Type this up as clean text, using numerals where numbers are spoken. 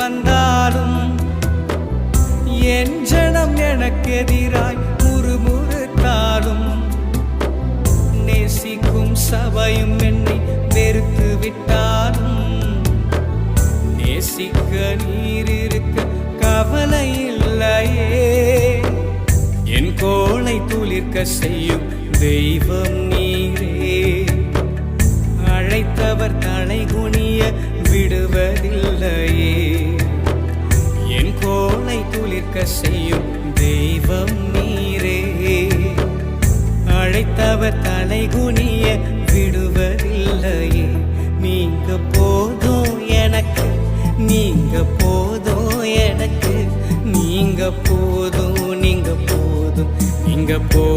வந்தாலும் என் ஜனம் எனக்கு எதிராய் முறுமுறுத்தாலும் நேசிக்கும் சபையும் என்னை வெறுத்து விட்டாலும் நேசிக்க நீர் இருக்க கவலை இல்லையே. என் கோளை துளிர்க்க செய்யும் தெய்வம் நீரே. அழைத்தவர் தலை குனிய விடுவதில்லையே. என் கோளை துளிர்க்க செய்யும் தெய்வம் நீரே. அழைத்தவர் தலை குனிய விடுவதில்லையே. நீங்க போதும் எனக்கு, நீங்க போதும் எனக்கு, நீங்க போதும், நீங்க போதும், நீங்க போதும்